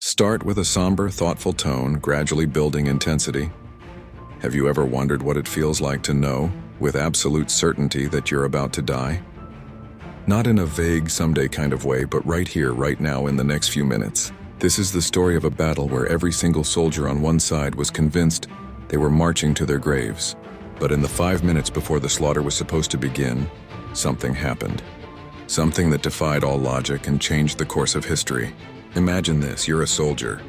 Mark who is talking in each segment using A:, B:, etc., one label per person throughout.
A: Start with a somber, thoughtful tone, gradually building intensity. Have you ever wondered what it feels like to know, with absolute certainty, that you're about to die? Not in a vague, someday kind of way, but right here, right now, in the next few minutes. This is the story of a battle where every single soldier on one side was convinced they were marching to their graves. But in the 5 minutes before the slaughter was supposed to begin, something happened. Something that defied all logic and changed the course of history. Imagine this: you're a soldier.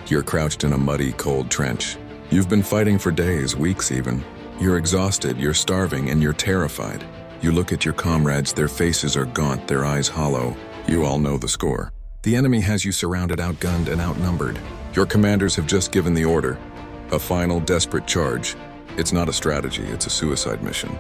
A: You're crouched in a muddy, cold trench. You've been fighting for days, weeks even. You're exhausted, you're starving, and you're terrified. You look at your comrades, their faces are gaunt, their eyes hollow. You all know the score. The enemy has you surrounded, outgunned, and outnumbered. Your commanders have just given the order. A final, desperate charge. It's not a strategy, it's a suicide mission.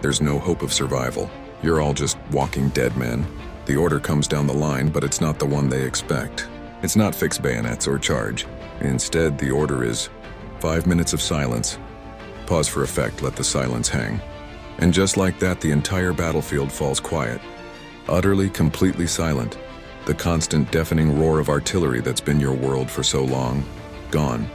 A: There's no hope of survival. You're all just walking dead men. The order comes down the line, but it's not the one they expect. It's not fix bayonets or charge. Instead, the order is 5 minutes of silence. Pause for effect, let the silence hang. And just like that, the entire battlefield falls quiet. Utterly, completely silent. The constant, deafening roar of artillery that's been your world for so long, gone.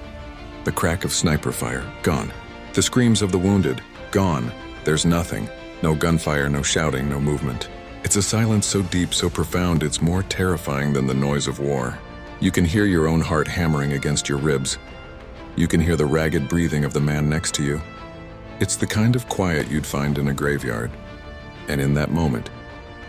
A: The crack of sniper fire, gone. The screams of the wounded, gone. There's nothing. No gunfire, no shouting, no movement. It's a silence so deep, so profound, it's more terrifying than the noise of war. You can hear your own heart hammering against your ribs. You can hear the ragged breathing of the man next to you. It's the kind of quiet you'd find in a graveyard. And in that moment,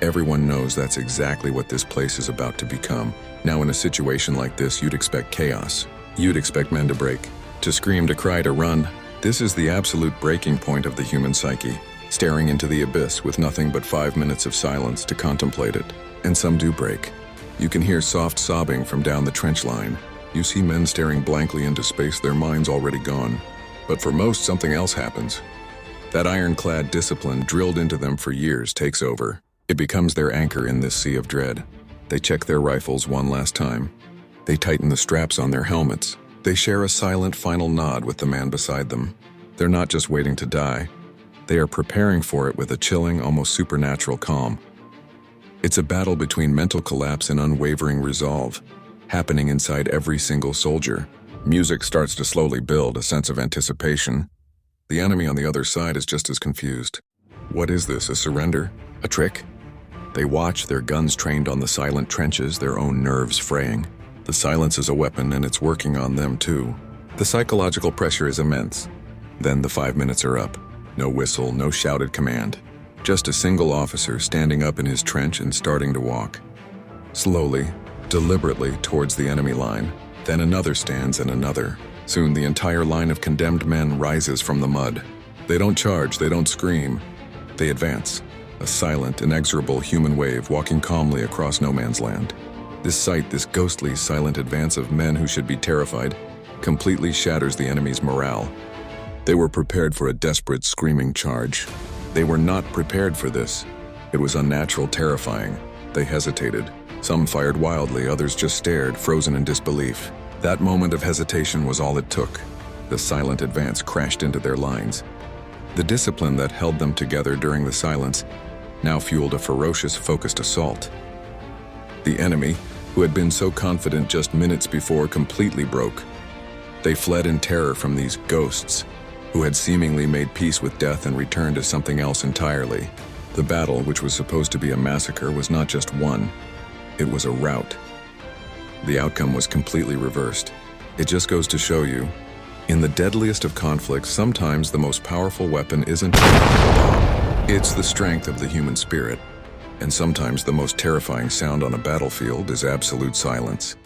A: everyone knows that's exactly what this place is about to become. Now, in a situation like this, you'd expect chaos. You'd expect men to break, to scream, to cry, to run. This is the absolute breaking point of the human psyche, staring into the abyss with nothing but 5 minutes of silence to contemplate it. And some do break. You can hear soft sobbing from down the trench line. You see men staring blankly into space, their minds already gone. But for most, something else happens. That ironclad discipline drilled into them for years takes over. It becomes their anchor in this sea of dread. They check their rifles one last time. They tighten the straps on their helmets. They share a silent final nod with the man beside them. They're not just waiting to die. They are preparing for it with a chilling, almost supernatural calm. It's a battle between mental collapse and unwavering resolve, happening inside every single soldier. Music starts to slowly build, a sense of anticipation. The enemy on the other side is just as confused. What is this, a surrender? A trick? They watch, their guns trained on the silent trenches, their own nerves fraying. The silence is a weapon, and it's working on them too. The psychological pressure is immense. Then the 5 minutes are up. No whistle, no shouted command. Just a single officer standing up in his trench and starting to walk. Slowly, deliberately towards the enemy line. Then another stands and another. Soon the entire line of condemned men rises from the mud. They don't charge, they don't scream. They advance. A silent, inexorable human wave walking calmly across no man's land. This sight, this ghostly, silent advance of men who should be terrified, completely shatters the enemy's morale. They were prepared for a desperate, screaming charge. They were not prepared for this. It was unnatural, terrifying. They hesitated. Some fired wildly, others just stared, frozen in disbelief. That moment of hesitation was all it took. The silent advance crashed into their lines. The discipline that held them together during the silence now fueled a ferocious, focused assault. The enemy, who had been so confident just minutes before, completely broke. They fled in terror from these ghosts, who had seemingly made peace with death and returned to something else entirely. The battle, which was supposed to be a massacre, was not just won. It was a rout. The outcome was completely reversed. It just goes to show you, in the deadliest of conflicts, sometimes the most powerful weapon isn't it's the strength of the human spirit. And sometimes the most terrifying sound on a battlefield is absolute silence.